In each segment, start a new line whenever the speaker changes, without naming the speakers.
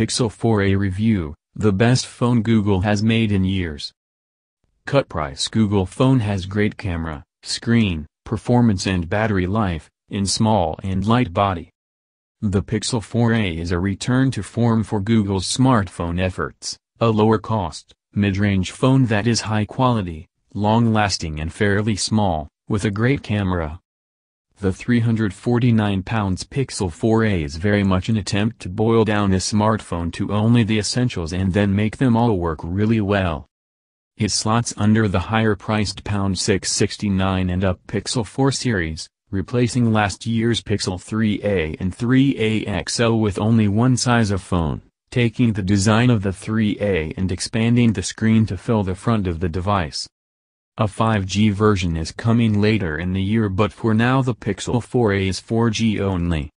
Pixel 4a review, the best phone Google has made in years. Cut price. Google phone has great camera, screen, performance and battery life, in small and light body. The Pixel 4a is a return to form for Google's smartphone efforts, a lower cost, mid-range phone that is high quality, long-lasting and fairly small, with a great camera. The 349 pounds Pixel 4a is very much an attempt to boil down a smartphone to only the essentials and then make them all work really well. It slots under the higher-priced £669 and up Pixel 4 series, replacing last year's Pixel 3a and 3a XL with only one size of phone, taking the design of the 3a and expanding the screen to fill the front of the device. A 5G version is coming later in the year, but for now the Pixel 4a is 4G only.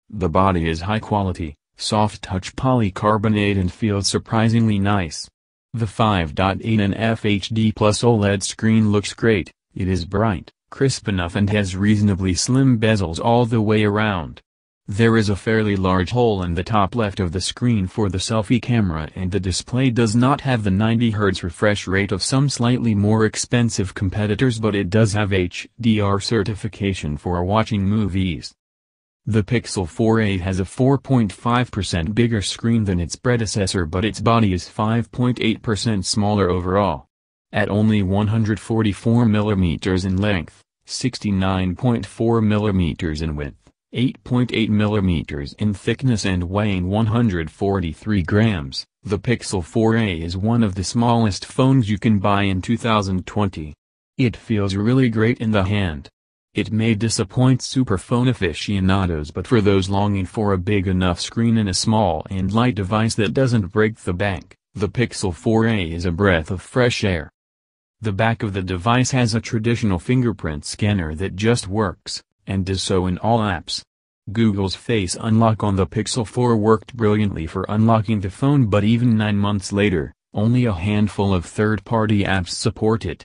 The body is high quality, soft touch polycarbonate and feels surprisingly nice. The 5.8-inch FHD Plus OLED screen looks great. It is bright, crisp enough and has reasonably slim bezels all the way around. There is a fairly large hole in the top left of the screen for the selfie camera, and the display does not have the 90 Hz refresh rate of some slightly more expensive competitors, but it does have HDR certification for watching movies. The Pixel 4a has a 4.5% bigger screen than its predecessor, but its body is 5.8% smaller overall. At only 144 mm in length, 69.4 mm in width, 8.8 mm in thickness and weighing 143 grams, the Pixel 4a is one of the smallest phones you can buy in 2020. It feels really great in the hand. It may disappoint superphone aficionados, but for those longing for a big enough screen and a small and light device that doesn't break the bank, the Pixel 4a is a breath of fresh air. The back of the device has a traditional fingerprint scanner that just works, and does so in all apps. Google's Face Unlock on the Pixel 4 worked brilliantly for unlocking the phone, but even 9 months later, only a handful of third-party apps support it.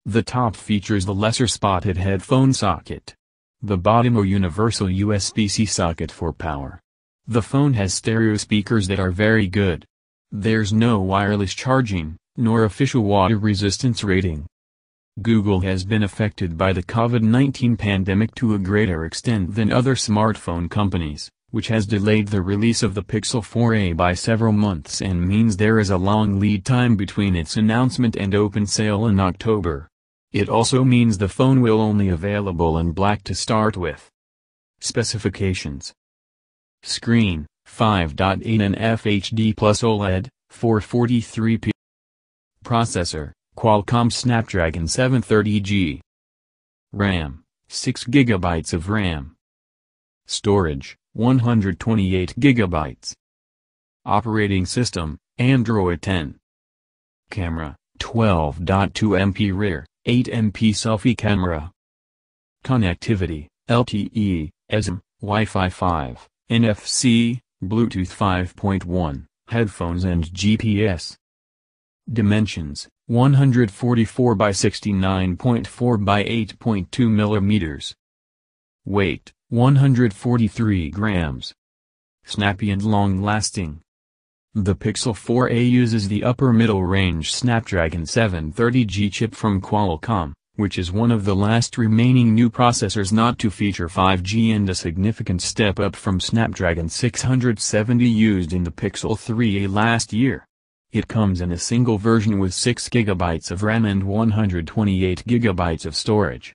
The top features the lesser-spotted headphone socket. The bottom a universal USB-C socket for power. The phone has stereo speakers that are very good. There's no wireless charging, nor official water resistance rating. Google has been affected by the COVID-19 pandemic to a greater extent than other smartphone companies, which has delayed the release of the Pixel 4a by several months and means there is a long lead time between its announcement and open sale in October. It also means the phone will only available in black to start with. Specifications: Screen, 5.8-inch FHD Plus OLED, 443p. Processor, Qualcomm Snapdragon 730G. RAM, 6 GB of RAM. Storage, 128 GB. Operating system, Android 10. Camera, 12.2MP rear, 8MP selfie camera. Connectivity, LTE, eSIM, Wi-Fi 5, NFC, Bluetooth 5.1, headphones and GPS. Dimensions, 144 by 69.4 by 8.2 mm. Weight, 143 grams. Snappy and long-lasting. The Pixel 4a uses the upper-middle range Snapdragon 730G chip from Qualcomm, which is one of the last remaining new processors not to feature 5G and a significant step up from Snapdragon 670 used in the Pixel 3a last year. It comes in a single version with 6 GB of RAM and 128 GB of storage.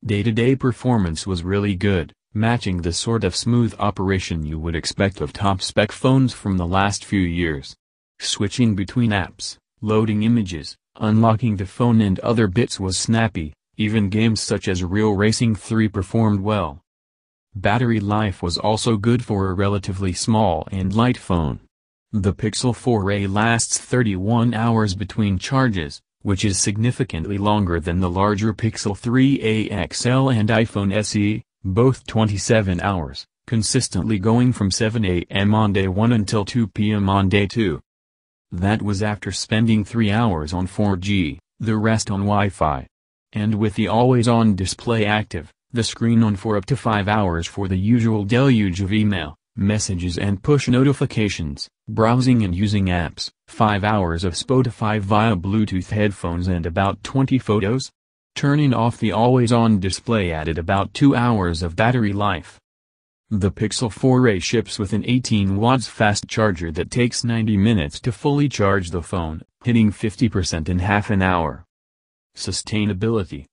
Day-to-day performance was really good, matching the sort of smooth operation you would expect of top-spec phones from the last few years. Switching between apps, loading images, unlocking the phone and other bits was snappy, even games such as Real Racing 3 performed well. Battery life was also good for a relatively small and light phone. The Pixel 4a lasts 31 hours between charges, which is significantly longer than the larger Pixel 3a XL and iPhone SE, both 27 hours, consistently going from 7 a.m. on day 1 until 2 p.m. on day 2. That was after spending 3 hours on 4G, the rest on Wi-Fi. And with the always-on display active, the screen on for up to 5 hours for the usual deluge of email, messages and push notifications, browsing and using apps, 5 hours of Spotify via Bluetooth headphones and about 20 photos. Turning off the always-on display added about 2 hours of battery life. The Pixel 4a ships with an 18 watts fast charger that takes 90 minutes to fully charge the phone, hitting 50% in half an hour. Sustainability.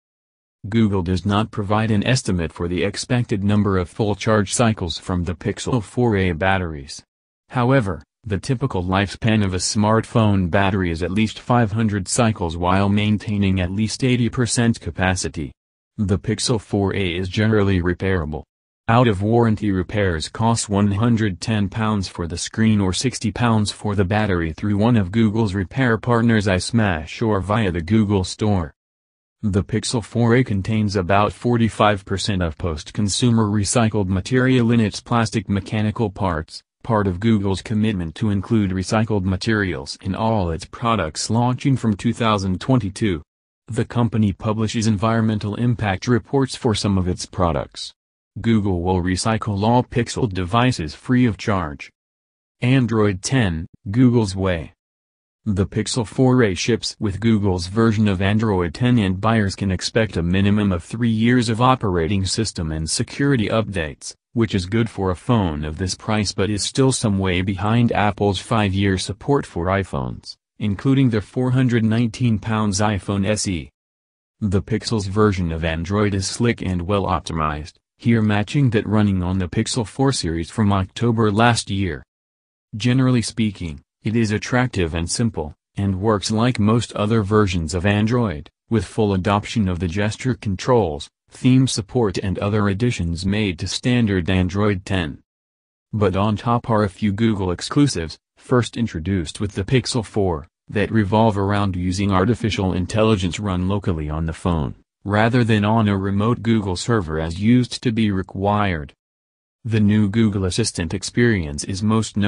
Google does not provide an estimate for the expected number of full charge cycles from the Pixel 4a batteries. However, the typical lifespan of a smartphone battery is at least 500 cycles while maintaining at least 80% capacity. The Pixel 4a is generally repairable. Out-of-warranty repairs cost £110 for the screen or £60 for the battery through one of Google's repair partners iSmash or via the Google Store. The Pixel 4a contains about 45% of post-consumer recycled material in its plastic mechanical parts, part of Google's commitment to include recycled materials in all its products launching from 2022. The company publishes environmental impact reports for some of its products. Google will recycle all Pixel devices free of charge. Android 10, Google's way. The Pixel 4a ships with Google's version of Android 10 and buyers can expect a minimum of 3 years of operating system and security updates, which is good for a phone of this price but is still some way behind Apple's 5-year support for iPhones, including the £419 iPhone SE. The Pixel's version of Android is slick and well optimized, here matching that running on the Pixel 4 series from October last year. Generally speaking, it is attractive and simple, and works like most other versions of Android, with full adoption of the gesture controls, theme support and other additions made to standard Android 10. But on top are a few Google exclusives, first introduced with the Pixel 4, that revolve around using artificial intelligence run locally on the phone, rather than on a remote Google server as used to be required. The new Google Assistant experience is most notable.